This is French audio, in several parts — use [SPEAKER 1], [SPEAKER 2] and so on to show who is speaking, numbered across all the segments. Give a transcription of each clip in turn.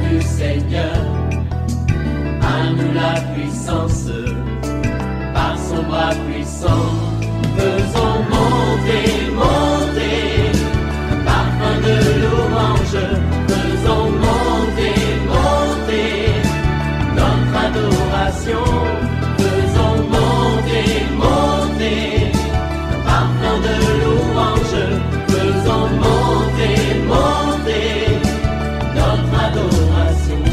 [SPEAKER 1] du Seigneur, à nous la puissance, par son bras puissant, faisons monter, monter, parfum de louange, faisons monter, monter, notre adoration, faisons monter, monter, parfum de louange, faisons monter, monter, notre adoration.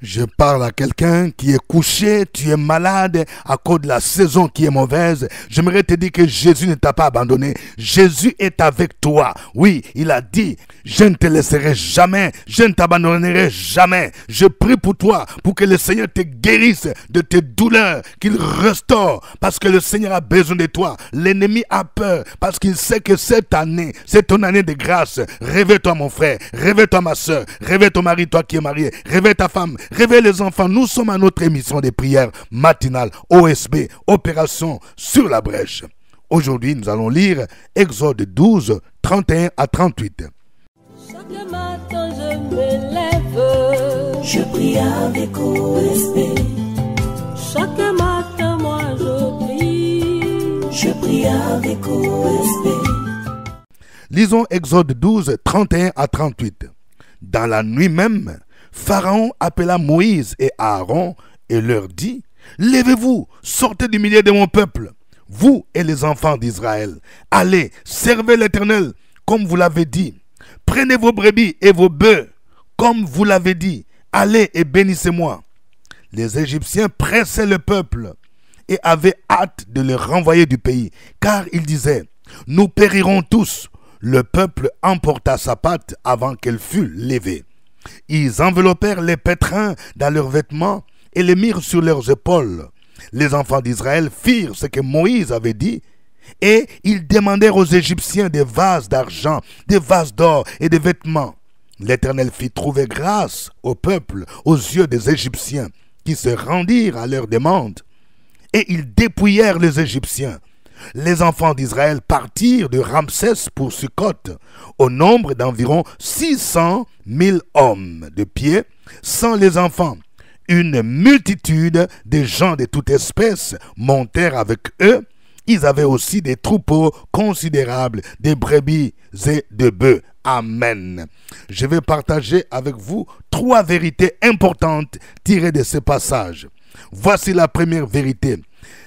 [SPEAKER 2] Je parle à quelqu'un qui est couché, tu es malade à cause de la saison qui est mauvaise. J'aimerais te dire que Jésus ne t'a pas abandonné. Jésus est avec toi. Oui, il a dit, je ne te laisserai jamais, je ne t'abandonnerai jamais. Je prie pour toi, pour que le Seigneur te guérisse de tes douleurs, qu'il restaure, parce que le Seigneur a besoin de toi. L'ennemi a peur, parce qu'il sait que cette année, c'est ton année de grâce. Réveille-toi mon frère, réveille-toi ma soeur, réveille ton mari, toi qui es marié, réveille ta femme, réveille les enfants. Nous sommes à notre émission de prière matinale OSB, Opération sur la brèche. Aujourd'hui, nous allons lire Exode 12, 31 à 38.
[SPEAKER 3] Chaque matin je me lève, je prie avec OSB. Chaque matin moi je prie avec OSB.
[SPEAKER 2] Lisons Exode 12, 31 à 38. Dans la nuit même, Pharaon appela Moïse et Aaron et leur dit, « Levez-vous, sortez du milieu de mon peuple, vous et les enfants d'Israël. Allez, servez l'Éternel, comme vous l'avez dit. Prenez vos brebis et vos bœufs, comme vous l'avez dit. Allez et bénissez-moi. » Les Égyptiens pressaient le peuple et avaient hâte de le renvoyer du pays, car ils disaient, « Nous périrons tous. » Le peuple emporta sa pâte avant qu'elle fût levée. Ils enveloppèrent les pétrins dans leurs vêtements et les mirent sur leurs épaules. Les enfants d'Israël firent ce que Moïse avait dit et ils demandèrent aux Égyptiens des vases d'argent, des vases d'or et des vêtements. L'Éternel fit trouver grâce au peuple aux yeux des Égyptiens qui se rendirent à leur demande et ils dépouillèrent les Égyptiens. Les enfants d'Israël partirent de Ramsès pour Sukkot, au nombre d'environ 600 000 hommes de pied, sans les enfants. Une multitude de gens de toute espèce montèrent avec eux. Ils avaient aussi des troupeaux considérables, des brebis et de bœufs. Amen. Je vais partager avec vous 3 vérités importantes tirées de ce passage. Voici la première vérité.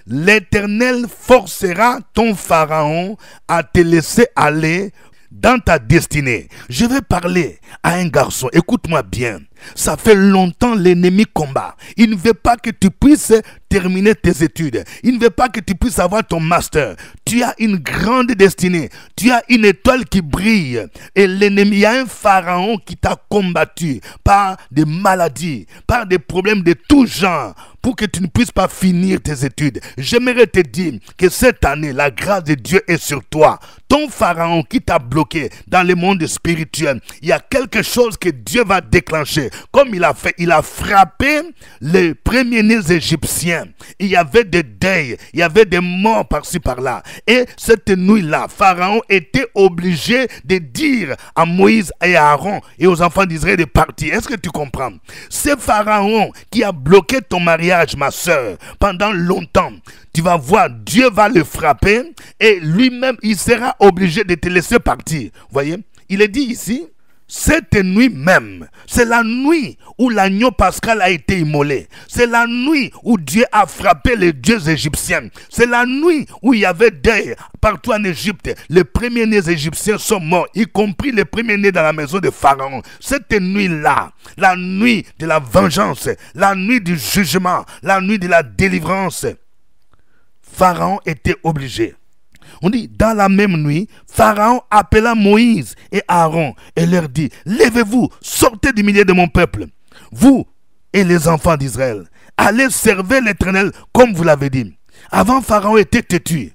[SPEAKER 2] L'Éternel forcera ton Pharaon à te laisser aller dans ta destinée. Je vais parler à un garçon, écoute-moi bien. Ça fait longtemps l'ennemi combat. Il ne veut pas que tu puisses terminer tes études. Il ne veut pas que tu puisses avoir ton master. Tu as une grande destinée. Tu as une étoile qui brille. Et l'ennemi, il y a un pharaon qui t'a combattu par des maladies, par des problèmes de tout genre, pour que tu ne puisses pas finir tes études. J'aimerais te dire que cette année, la grâce de Dieu est sur toi. Ton pharaon qui t'a bloqué dans le monde spirituel, il y a quelque chose que Dieu va déclencher. Comme il a fait, il a frappé les premiers-nés égyptiens. Il y avait des deuils, il y avait des morts par-ci par-là. Et cette nuit-là, Pharaon était obligé de dire à Moïse et à Aaron et aux enfants d'Israël de partir. Est-ce que tu comprends? C'est Pharaon qui a bloqué ton mariage, ma soeur, pendant longtemps. Tu vas voir, Dieu va le frapper et lui-même, il sera obligé de te laisser partir. Vous voyez? Il est dit ici, cette nuit même, c'est la nuit où l'agneau pascal a été immolé. C'est la nuit où Dieu a frappé les dieux égyptiens. C'est la nuit où il y avait deuil partout en Égypte. Les premiers-nés égyptiens sont morts, y compris les premiers-nés dans la maison de Pharaon. Cette nuit-là, la nuit de la vengeance, la nuit du jugement, la nuit de la délivrance, Pharaon était obligé. On dit, dans la même nuit, Pharaon appela Moïse et Aaron et leur dit, « Levez-vous, sortez du milieu de mon peuple, vous et les enfants d'Israël. Allez servir l'Éternel comme vous l'avez dit. » Avant, Pharaon était têtu.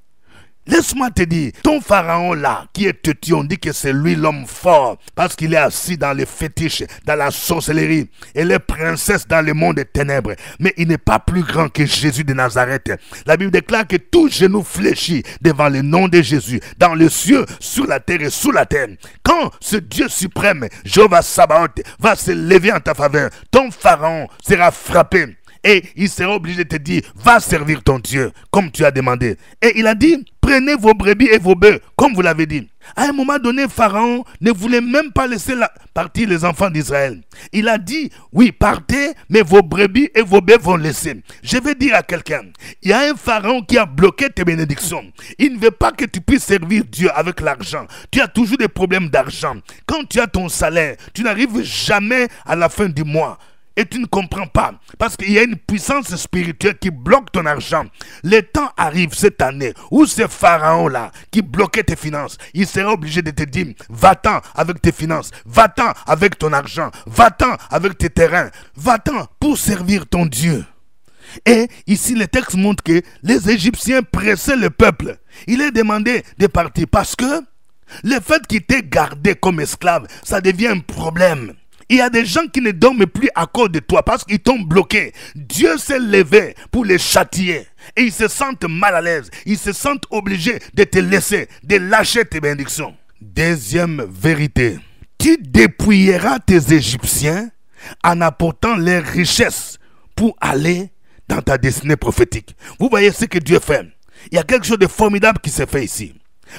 [SPEAKER 2] Laisse-moi te dire, ton pharaon là, qui est têtu, on dit que c'est lui l'homme fort, parce qu'il est assis dans les fétiches, dans la sorcellerie, et les princesses dans le monde des ténèbres. Mais il n'est pas plus grand que Jésus de Nazareth. La Bible déclare que tout genou fléchit devant le nom de Jésus, dans les cieux, sur la terre et sous la terre. Quand ce Dieu suprême, Jéhovah Sabaoth, va se lever en ta faveur, ton pharaon sera frappé. Et il sera obligé de te dire, va servir ton Dieu, comme tu as demandé. Et il a dit, prenez vos brebis et vos bœufs, comme vous l'avez dit. À un moment donné, Pharaon ne voulait même pas laisser partir les enfants d'Israël. Il a dit, oui, partez, mais vos brebis et vos bœufs vont laisser. Je vais dire à quelqu'un, il y a un Pharaon qui a bloqué tes bénédictions. Il ne veut pas que tu puisses servir Dieu avec l'argent. Tu as toujours des problèmes d'argent. Quand tu as ton salaire, tu n'arrives jamais à la fin du mois. Et tu ne comprends pas, parce qu'il y a une puissance spirituelle qui bloque ton argent. Le temps arrive cette année où ce pharaon-là qui bloquait tes finances, il sera obligé de te dire, va-t'en avec tes finances, va-t'en avec ton argent, va-t'en avec tes terrains, va-t'en pour servir ton Dieu. Et ici, le texte montre que les Égyptiens pressaient le peuple. Il est demandé de partir parce que le fait qu'ils t'aient gardé comme esclave, ça devient un problème. Il y a des gens qui ne dorment plus à cause de toi parce qu'ils t'ont bloqué. Dieu s'est levé pour les châtier. Et ils se sentent mal à l'aise. Ils se sentent obligés de te laisser, de lâcher tes bénédictions. Deuxième vérité. Tu dépouilleras tes Égyptiens en apportant leurs richesses pour aller dans ta destinée prophétique. Vous voyez ce que Dieu fait. Il y a quelque chose de formidable qui s'est fait ici.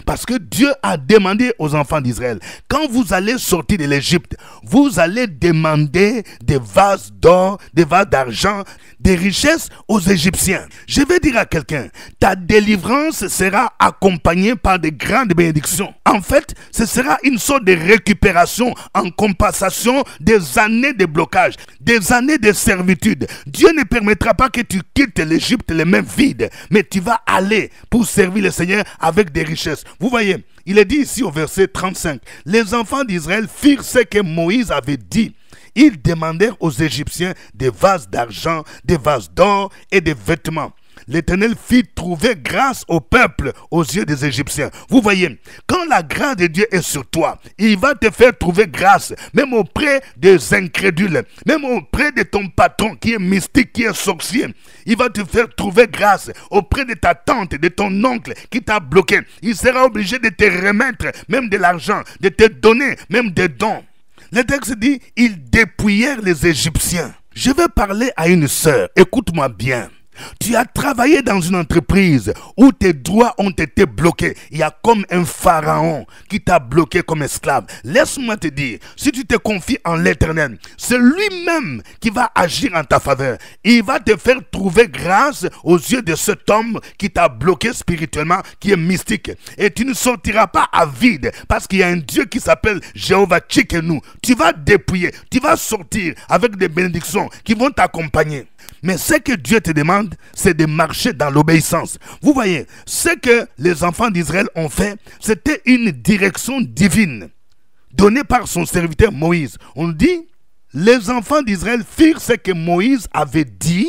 [SPEAKER 2] Parce que Dieu a demandé aux enfants d'Israël, quand vous allez sortir de l'Égypte, vous allez demander des vases d'or, des vases d'argent, des richesses aux Égyptiens. Je vais dire à quelqu'un, ta délivrance sera accompagnée par de grandes bénédictions. En fait, ce sera une sorte de récupération en compensation des années de blocage, des années de servitude. Dieu ne permettra pas que tu quittes l'Égypte les mains vides, mais tu vas aller pour servir le Seigneur avec des richesses. Vous voyez, il est dit ici au verset 35, les enfants d'Israël firent ce que Moïse avait dit. Ils demandèrent aux Égyptiens des vases d'argent, des vases d'or et des vêtements. L'Éternel fit trouver grâce au peuple aux yeux des Égyptiens. Vous voyez, quand la grâce de Dieu est sur toi, il va te faire trouver grâce, même auprès des incrédules, même auprès de ton patron qui est mystique, qui est sorcier. Il va te faire trouver grâce auprès de ta tante, de ton oncle qui t'a bloqué. Il sera obligé de te remettre même de l'argent, de te donner même des dons. Le texte dit, ils dépouillèrent les Égyptiens. Je vais parler à une sœur, écoute-moi bien. Tu as travaillé dans une entreprise où tes droits ont été bloqués. Il y a comme un pharaon qui t'a bloqué comme esclave. Laisse-moi te dire, si tu te confies en l'Éternel, c'est lui-même qui va agir en ta faveur. Il va te faire trouver grâce aux yeux de cet homme qui t'a bloqué spirituellement, qui est mystique. Et tu ne sortiras pas à vide parce qu'il y a un Dieu qui s'appelle Jéhovah Tchikenu. Tu vas dépouiller, tu vas sortir avec des bénédictions qui vont t'accompagner. Mais ce que Dieu te demande, c'est de marcher dans l'obéissance. Vous voyez, ce que les enfants d'Israël ont fait, c'était une direction divine donnée par son serviteur Moïse. On dit, les enfants d'Israël firent ce que Moïse avait dit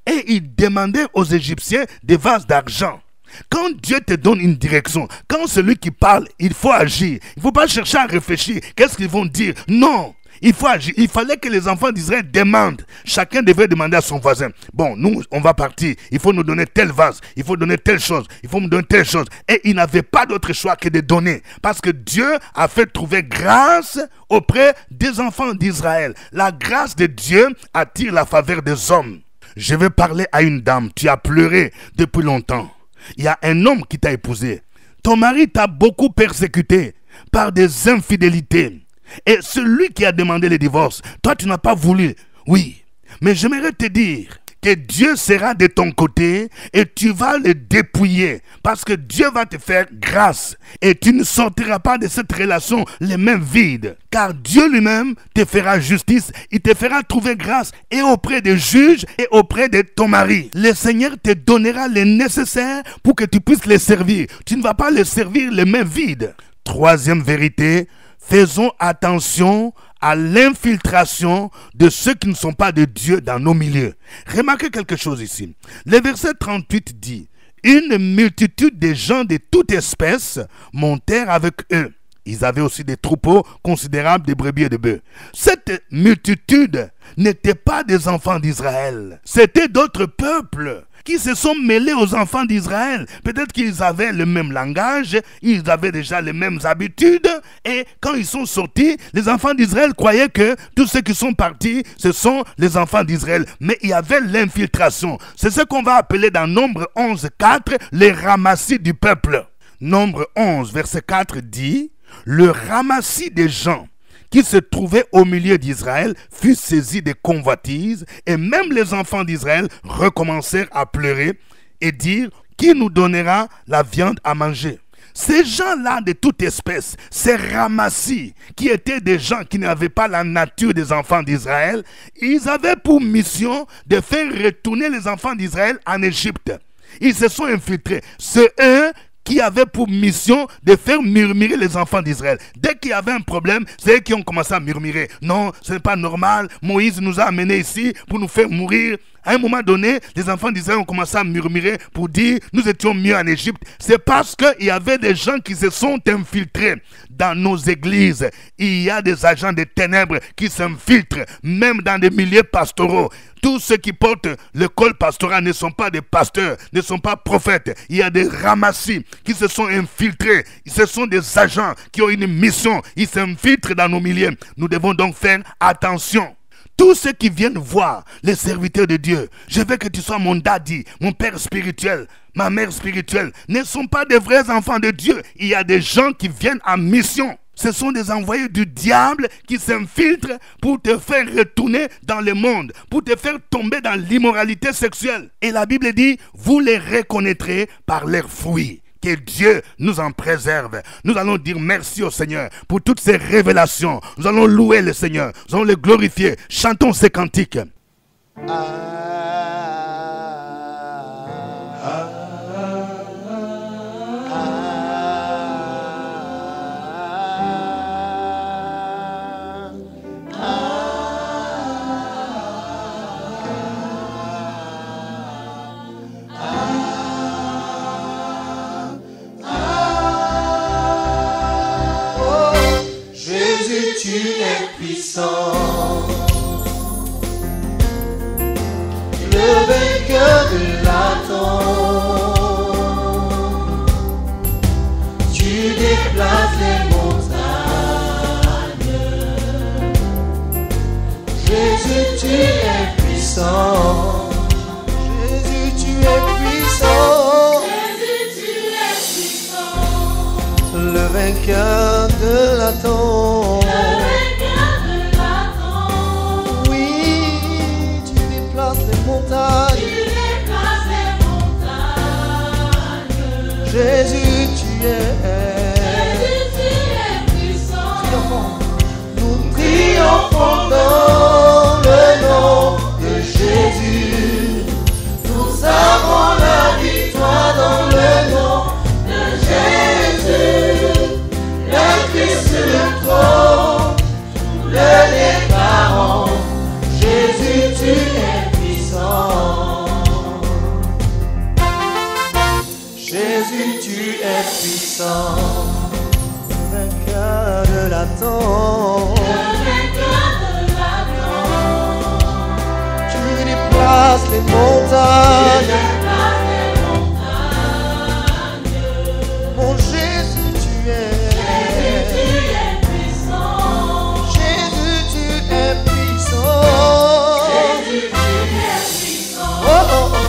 [SPEAKER 2] et ils demandaient aux Égyptiens des vases d'argent. Quand Dieu te donne une direction, quand celui qui parle, il faut agir. Il ne faut pas chercher à réfléchir. Qu'est-ce qu'ils vont dire? Non. Il faut agir. Il fallait que les enfants d'Israël demandent. Chacun devait demander à son voisin. Bon, nous, on va partir. Il faut nous donner tel vase. Il faut donner telle chose. Il faut nous donner telle chose. Et ils n'avaient pas d'autre choix que de donner. Parce que Dieu a fait trouver grâce auprès des enfants d'Israël. La grâce de Dieu attire la faveur des hommes. Je vais parler à une dame. Tu as pleuré depuis longtemps. Il y a un homme qui t'a épousé. Ton mari t'a beaucoup persécuté par des infidélités. Et celui qui a demandé le divorce, toi tu n'as pas voulu. Oui, mais j'aimerais te dire que Dieu sera de ton côté et tu vas le dépouiller parce que Dieu va te faire grâce et tu ne sortiras pas de cette relation les mains vides car Dieu lui-même te fera justice, il te fera trouver grâce et auprès des juges et auprès de ton mari. Le Seigneur te donnera le nécessaire pour que tu puisses les servir. Tu ne vas pas les servir les mains vides. Troisième vérité, faisons attention à l'infiltration de ceux qui ne sont pas de Dieu dans nos milieux. Remarquez quelque chose ici. Le verset 38 dit, une multitude de gens de toute espèce montèrent avec eux. Ils avaient aussi des troupeaux considérables de brebis et de bœufs. Cette multitude n'était pas des enfants d'Israël. C'était d'autres peuples qui se sont mêlés aux enfants d'Israël. Peut-être qu'ils avaient le même langage, ils avaient déjà les mêmes habitudes. Et quand ils sont sortis, les enfants d'Israël croyaient que tous ceux qui sont partis, ce sont les enfants d'Israël. Mais il y avait l'infiltration. C'est ce qu'on va appeler dans Nombre 11, 4, les ramassis du peuple. Nombre 11, verset 4 dit... Le ramassis des gens qui se trouvaient au milieu d'Israël fut saisi de convoitises, et même les enfants d'Israël recommencèrent à pleurer et dire « Qui nous donnera la viande à manger ?» Ces gens-là de toute espèce, ces ramassis, qui étaient des gens qui n'avaient pas la nature des enfants d'Israël, ils avaient pour mission de faire retourner les enfants d'Israël en Égypte. Ils se sont infiltrés. C'est eux qui avaient pour mission de faire murmurer les enfants d'Israël. Dès qu'il y avait un problème, c'est eux qui ont commencé à murmurer. Non, ce n'est pas normal. Moïse nous a amenés ici pour nous faire mourir. À un moment donné, les enfants d'Israël ont commencé à murmurer pour dire « Nous étions mieux en Égypte ». C'est parce qu'il y avait des gens qui se sont infiltrés dans nos églises. Il y a des agents des ténèbres qui s'infiltrent, même dans des milieux pastoraux. Tous ceux qui portent le col pastoral ne sont pas des pasteurs, ne sont pas prophètes. Il y a des ramassis qui se sont infiltrés. Ce sont des agents qui ont une mission. Ils s'infiltrent dans nos milieux. Nous devons donc faire attention. Tous ceux qui viennent voir les serviteurs de Dieu, je veux que tu sois mon daddy, mon père spirituel, ma mère spirituelle, ne sont pas des vrais enfants de Dieu. Il y a des gens qui viennent en mission. Ce sont des envoyés du diable qui s'infiltrent pour te faire retourner dans le monde, pour te faire tomber dans l'immoralité sexuelle. Et la Bible dit, vous les reconnaîtrez par leurs fruits. Que Dieu nous en préserve. Nous allons dire merci au Seigneur pour toutes ces révélations. Nous allons louer le Seigneur. Nous allons le glorifier. Chantons ces cantiques.
[SPEAKER 1] Tu es puissant, le vainqueur de Satan. Tu déplaces les montagnes. Jésus, tu es puissant. Jésus, tu es puissant. Jésus, tu es puissant, le vainqueur de Satan. Jésus, tu es puissant. Nous triomphons dans le nom de Jésus. Nous avons la victoire dans le nom de Jésus. Le Christ sur le trône, les parents. Jésus, tu es puissant. Jésus, tu es puissant, vainqueur de Satan. Tu déplaces les montagnes. Mon Jésus, tu es puissant. Jésus, tu es puissant. Jésus, tu es puissant. Oh, oh, oh.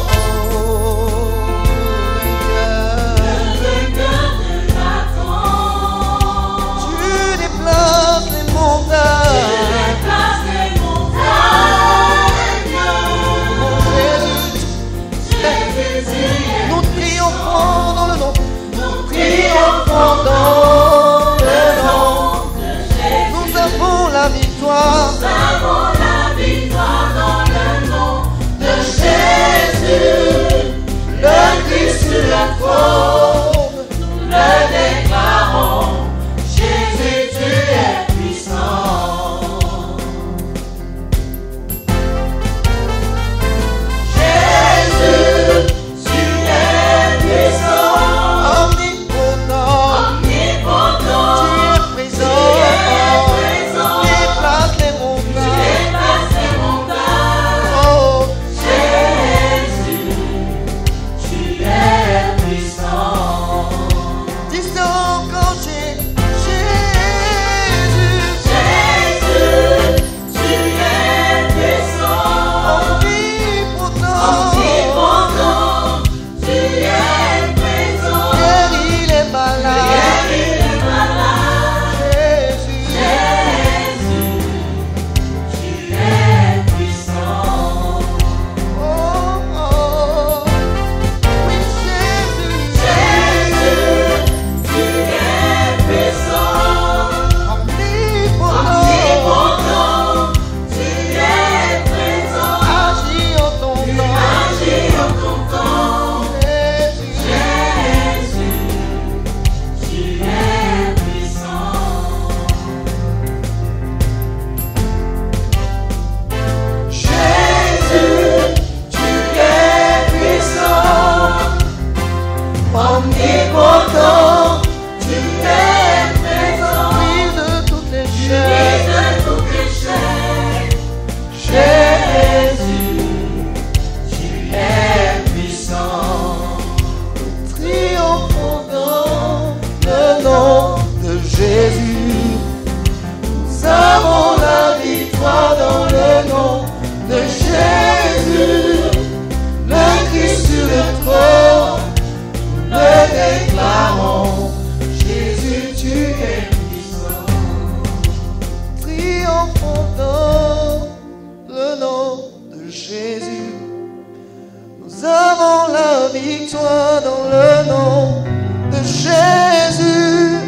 [SPEAKER 1] soit dans le nom de Jésus.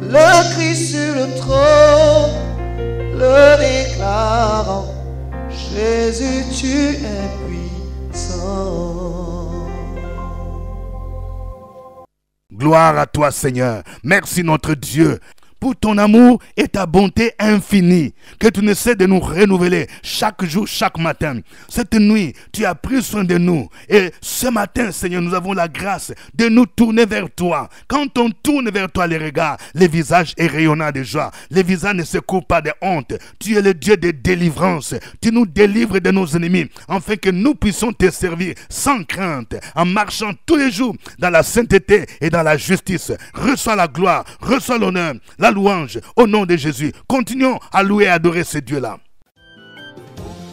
[SPEAKER 1] Le Christ sur le trône, le déclarant, Jésus, tu es puissant.
[SPEAKER 2] Gloire à toi, Seigneur. Merci, notre Dieu, pour ton amour et ta bonté infinie, que tu ne sais de nous renouveler chaque jour, chaque matin. Cette nuit, tu as pris soin de nous. Et ce matin, Seigneur, nous avons la grâce de nous tourner vers toi. Quand on tourne vers toi les regards, les visages est rayonnant de joie. Les visages ne se couvrent pas de honte. Tu es le Dieu de délivrance. Tu nous délivres de nos ennemis, afin que nous puissions te servir sans crainte, en marchant tous les jours dans la sainteté et dans la justice. Reçois la gloire, reçois l'honneur, la louange au nom de Jésus. Continuons à louer et adorer ce Dieu-là.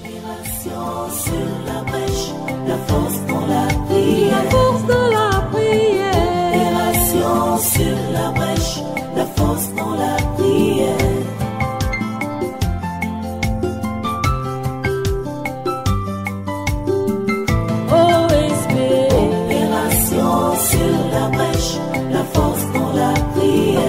[SPEAKER 3] Opération sur la brèche, la force dans la prière. La force dans la prière. Opération sur la brèche, la force dans la prière. OSB. Opération sur la brèche, la force dans la prière.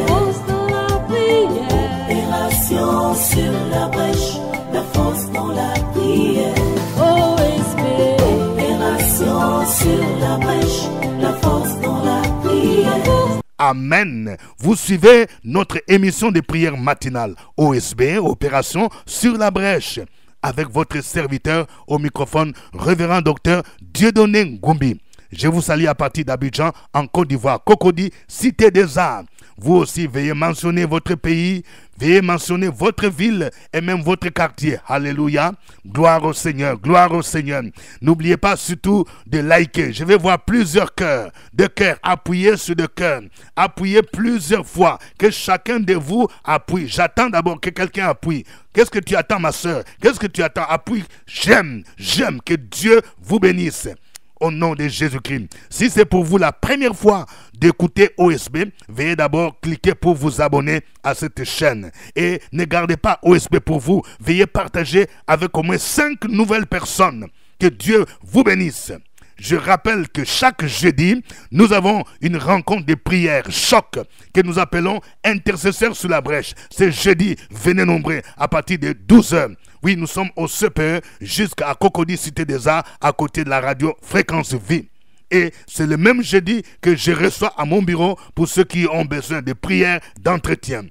[SPEAKER 3] Sur la brèche, la force dans la prière. OSB. Opération sur la brèche, la force dans la prière.
[SPEAKER 2] Amen. Vous suivez notre émission de prière matinale OSB, Opération sur la brèche, avec votre serviteur au microphone, révérend docteur Dieudonné Ngoumbi. Je vous salue à partir d'Abidjan, en Côte d'Ivoire, Cocody, Cité des Arts. Vous aussi, veuillez mentionner votre pays, veuillez mentionner votre ville et même votre quartier. Alléluia. Gloire au Seigneur, gloire au Seigneur. N'oubliez pas surtout de liker. Je vais voir plusieurs cœurs, de cœurs appuyés sur le cœur. Appuyez plusieurs fois, que chacun de vous appuie. J'attends d'abord que quelqu'un appuie. Qu'est-ce que tu attends, ma soeur? Qu'est-ce que tu attends? Appuie. J'aime, que Dieu vous bénisse. Au nom de Jésus-Christ. Si c'est pour vous la première fois d'écouter OSB, veuillez d'abord cliquer pour vous abonner à cette chaîne. Et ne gardez pas OSB pour vous. Veuillez partager avec au moins 5 nouvelles personnes. Que Dieu vous bénisse. Je rappelle que chaque jeudi, nous avons une rencontre de prière choc que nous appelons intercesseurs sur la brèche. C'est jeudi, venez nombreux à partir de 12h. Oui, nous sommes au CPE jusqu'à Cocody, Cité des Arts, à côté de la radio Fréquence Vie. Et c'est le même jeudi que je reçois à mon bureau pour ceux qui ont besoin de prières, d'entretien.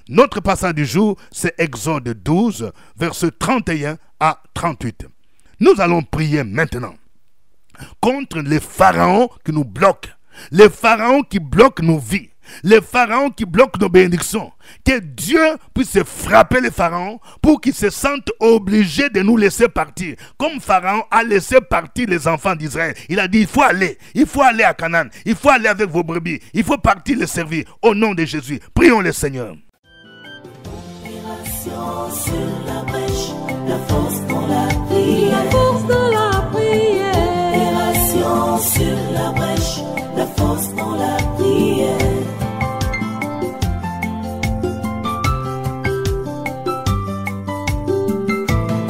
[SPEAKER 2] Notre passage du jour, c'est Exode 12, versets 31 à 38. Nous allons prier maintenant contre les pharaons qui nous bloquent, les pharaons qui bloquent nos vies, les pharaons qui bloquent nos bénédictions. Que Dieu puisse frapper les pharaons pour qu'ils se sentent obligés de nous laisser partir. Comme Pharaon a laissé partir les enfants d'Israël. Il a dit, il faut aller à Canaan, il faut aller avec vos brebis, il faut partir les servir. Au nom de Jésus, prions le Seigneur.
[SPEAKER 3] Opération sur la brèche, la force dans la prière. La force dans la prière. Opération sur la brèche, la force dans la prière.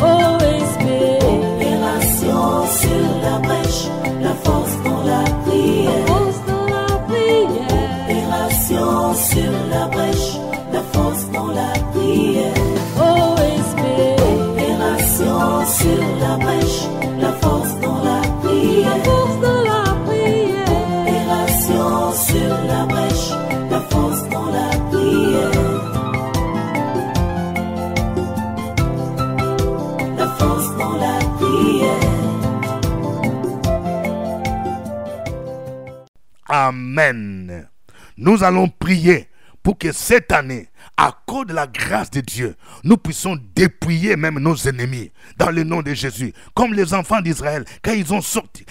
[SPEAKER 3] OSB. Opération sur la brèche, la force dans la prière. La force dans la prière. Opération sur la brèche, la force dans la prière. OSB. Opération sur la brèche, la force dans la prière. La force dans la prière. Opération sur la brèche, la force dans la prière. La force dans la prière.
[SPEAKER 2] Amen. Nous allons prier pour que cette année, à cause de la grâce de Dieu, nous puissions dépouiller même nos ennemis dans le nom de Jésus. Comme les enfants d'Israël, quand ils sont sortis,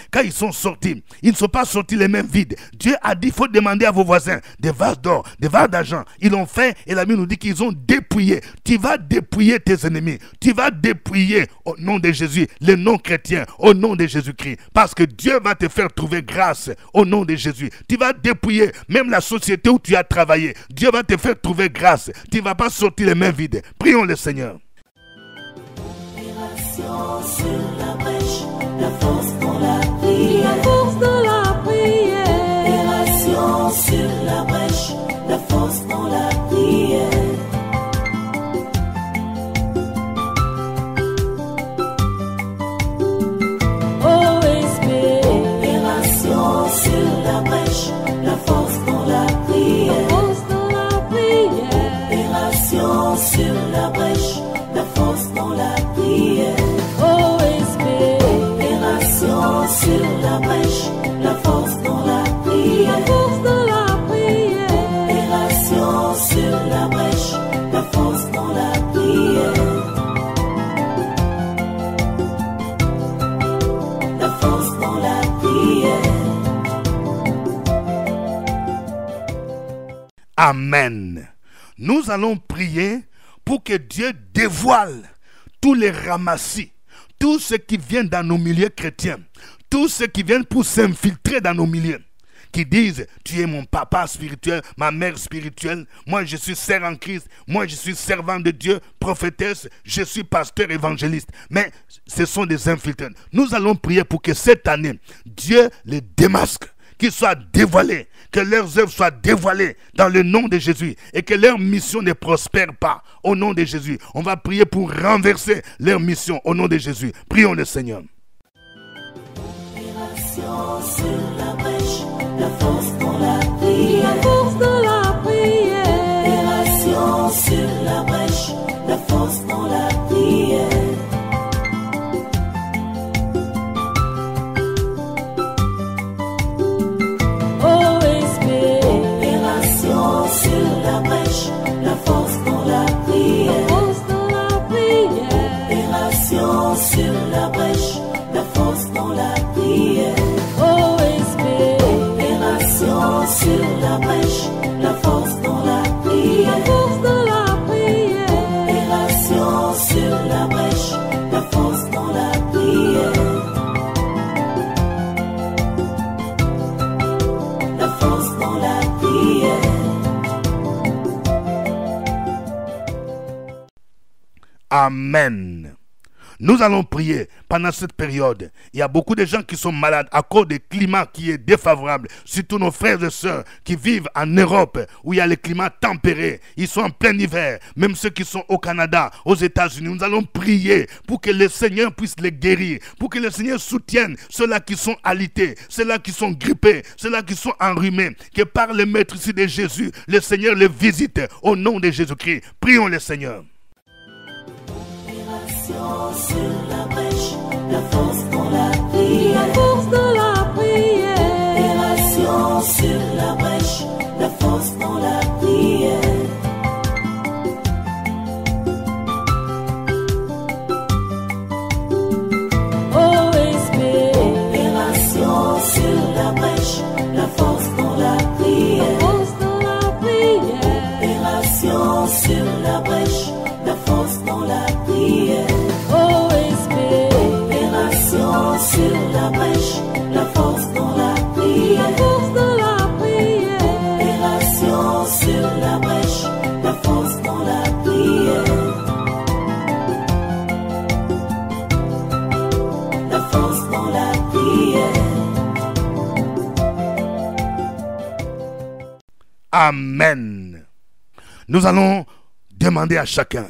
[SPEAKER 2] ils ne sont pas sortis les mains vides. Dieu a dit, il faut demander à vos voisins des vases d'or, des vases d'argent. Ils l'ont fait et la Bible nous dit qu'ils ont dépouillé. Tu vas dépouiller tes ennemis. Tu vas dépouiller au nom de Jésus les non-chrétiens, au nom de Jésus-Christ. Parce que Dieu va te faire trouver grâce au nom de Jésus. Tu vas dépouiller même la société où tu as travaillé. Dieu va te faire trouver grâce. Tu ne vas pas sortir les mains vides. Prions le Seigneur.
[SPEAKER 3] Opération sur la brèche, la force dans la prière. La force dans la prière. force dans la prière. Opération sur la brèche, la force dans la prière. Opération sur la brèche, la force dans la prière. Opération sur la brèche, la force dans la prière. Opération sur la brèche, la force dans la prière. La force dans la prière.
[SPEAKER 2] Amen. Nous allons prier pour que Dieu dévoile tous les ramassis, tous ceux qui viennent dans nos milieux chrétiens, tous ceux qui viennent pour s'infiltrer dans nos milieux, qui disent « Tu es mon papa spirituel, ma mère spirituelle, moi je suis sœur en Christ, moi je suis servant de Dieu, prophétesse, je suis pasteur évangéliste. » Mais ce sont des infiltrés. Nous allons prier pour que cette année, Dieu les démasque, qu'ils soient dévoilés, que leurs œuvres soient dévoilées dans le nom de Jésus et que leur mission ne prospère pas au nom de Jésus. On va prier pour renverser leur mission au nom de Jésus. Prions le Seigneur.
[SPEAKER 3] Opération sur la brèche, la force dans la prière. Opération sur la brèche, la force dans la prière. Opération sur la brèche, la force dans la prière. Opération sur la brèche, la force dans la prière. Opération sur la brèche, la force dans la prière. Opération sur la brèche, la force dans la prière. La force dans la prière.
[SPEAKER 2] Amen. Nous allons prier pendant cette période. Il y a beaucoup de gens qui sont malades à cause du climat qui est défavorable. Surtout nos frères et sœurs qui vivent en Europe où il y a le climat tempéré. Ils sont en plein hiver. Même ceux qui sont au Canada, aux États-Unis. Nous allons prier pour que le Seigneur puisse les guérir. Pour que le Seigneur soutienne ceux-là qui sont alités, ceux-là qui sont grippés, ceux-là qui sont enrhumés. Que par le maître ici de Jésus, le Seigneur les visite au nom de Jésus-Christ. Prions le Seigneur.
[SPEAKER 3] Opération sur la brèche, la force dans la prière. Opération sur la brèche, la force dans la prière. Opération sur la brèche, la force dans la prière. Opération sur la brèche, la force dans la prière. Opération sur la brèche, la force dans la prière. Opération sur la brèche, la force dans la prière. La force dans la prière.
[SPEAKER 2] Amen. Nous allons demander à chacun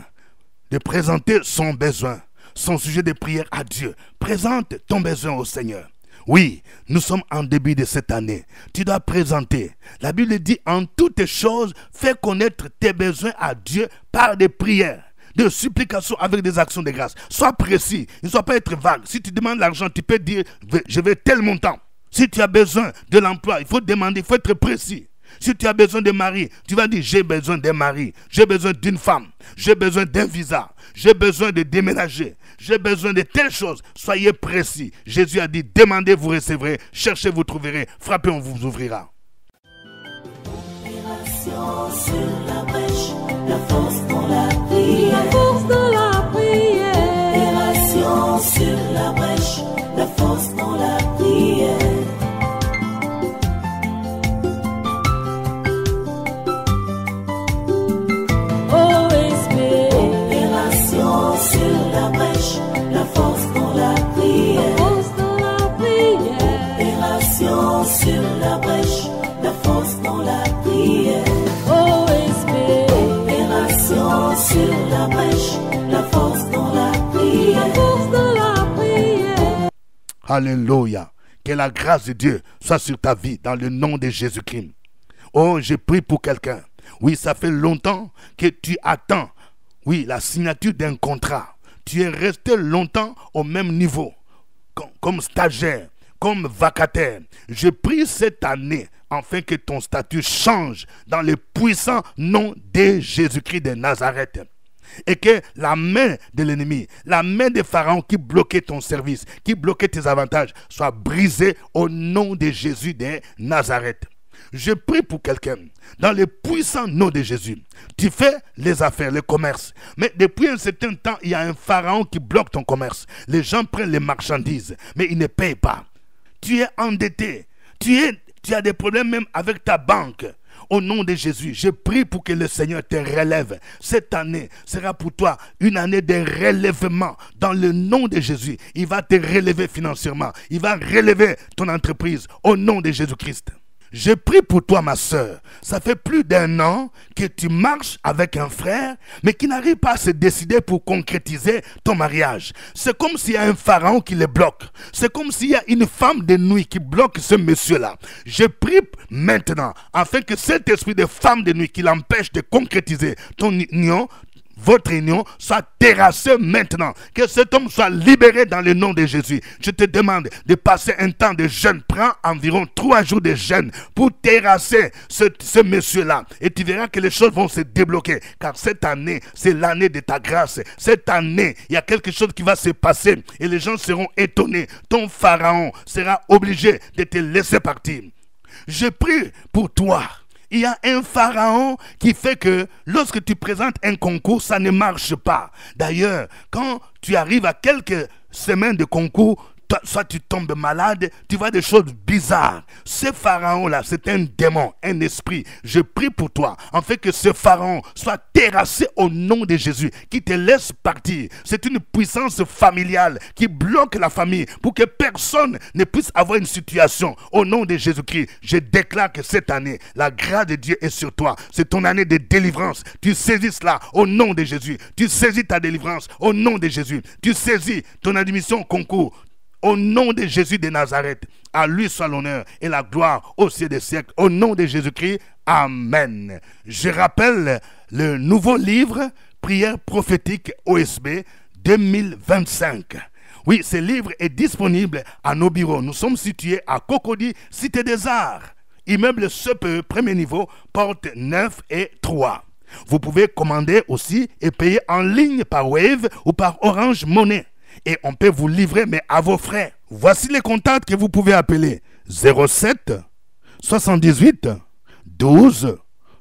[SPEAKER 2] de présenter son besoin, son sujet de prière à Dieu. Présente ton besoin au Seigneur. Oui, nous sommes en début de cette année. Tu dois présenter. La Bible dit en toutes choses, fais connaître tes besoins à Dieu par des prières, de supplications avec des actions de grâce. Sois précis, ne sois pas être vague. Si tu demandes l'argent, tu peux dire je veux tel montant. Si tu as besoin de l'emploi, il faut demander, il faut être précis. Si tu as besoin de mari, tu vas dire j'ai besoin d'un mari, j'ai besoin d'une femme, j'ai besoin d'un visa, j'ai besoin de déménager, j'ai besoin de telles choses. Soyez précis. Jésus a dit demandez, vous recevrez, cherchez, vous trouverez, frappez, on vous ouvrira.
[SPEAKER 3] Opération sur la brèche, la force dans la prière. Opération sur la brèche, la force dans la prière. Opération sur la brèche, la force dans la prière. Opération sur la brèche, la force dans la prière. sur la brèche, la force dans la prière. La force dans la prière.
[SPEAKER 2] Alléluia. Que la grâce de Dieu soit sur ta vie dans le nom de Jésus-Christ. Oh, je prie pour quelqu'un. Oui, ça fait longtemps que tu attends, oui, la signature d'un contrat. Tu es resté longtemps au même niveau, comme stagiaire, comme vacataire. Je prie cette année afin que ton statut change dans le puissant nom de Jésus-Christ de Nazareth. Et que la main de l'ennemi, la main de Pharaon qui bloquait ton service, qui bloquait tes avantages, soit brisée au nom de Jésus de Nazareth. Je prie pour quelqu'un, dans le puissant nom de Jésus. Tu fais les affaires, le commerce. Mais depuis un certain temps, il y a un pharaon qui bloque ton commerce. Les gens prennent les marchandises, mais ils ne payent pas. Tu es endetté. Tu as des problèmes même avec ta banque. Au nom de Jésus, je prie pour que le Seigneur te relève. Cette année sera pour toi une année de relèvement. Dans le nom de Jésus, il va te relever financièrement. Il va relever ton entreprise au nom de Jésus-Christ. Je prie pour toi, ma soeur. Ça fait plus d'1 an que tu marches avec un frère, mais qui n'arrive pas à se décider pour concrétiser ton mariage. C'est comme s'il y a un pharaon qui le bloque. C'est comme s'il y a une femme de nuit qui bloque ce monsieur-là. Je prie maintenant, afin que cet esprit de femme de nuit qui l'empêche de concrétiser ton union, votre union soit terrassée maintenant. Que cet homme soit libéré dans le nom de Jésus. Je te demande de passer un temps de jeûne. Prends environ 3 jours de jeûne pour terrasser ce monsieur-là. Et tu verras que les choses vont se débloquer. Car cette année, c'est l'année de ta grâce. Cette année, il y a quelque chose qui va se passer. Et les gens seront étonnés. Ton pharaon sera obligé de te laisser partir. Je prie pour toi. Il y a un pharaon qui fait que lorsque tu présentes un concours, ça ne marche pas. D'ailleurs, quand tu arrives à quelques semaines de concours, soit tu tombes malade, tu vois des choses bizarres. Ce pharaon-là, c'est un démon, un esprit. Je prie pour toi, afin que ce pharaon soit terrassé au nom de Jésus, qui te laisse partir. C'est une puissance familiale qui bloque la famille pour que personne ne puisse avoir une situation. Au nom de Jésus-Christ, je déclare que cette année, la grâce de Dieu est sur toi. C'est ton année de délivrance. Tu saisis cela au nom de Jésus. Tu saisis ta délivrance au nom de Jésus. Tu saisis ton admission au concours. Au nom de Jésus de Nazareth, à lui soit l'honneur et la gloire au ciel des siècles. Au nom de Jésus-Christ, Amen. Je rappelle le nouveau livre, Prière prophétique OSB 2025. Oui, ce livre est disponible à nos bureaux. Nous sommes situés à Cocody, Cité des Arts. Immeuble CPE, premier niveau, porte 9 et 3. Vous pouvez commander aussi et payer en ligne par Wave ou par Orange Money. Et on peut vous livrer, mais à vos frais. Voici les contacts que vous pouvez appeler. 07 78 12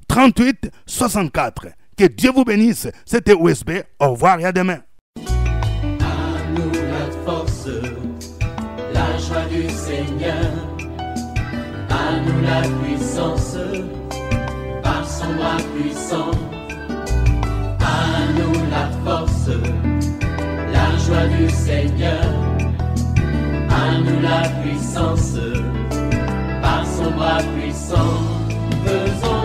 [SPEAKER 2] 38 64. Que Dieu vous bénisse. C'était OSB. Au revoir et à demain.
[SPEAKER 3] À nous la force, la joie du Seigneur. À nous la puissance, par son bras puissant. À nous la force, la joie du Seigneur, à nous la puissance, par son bras puissant, faisons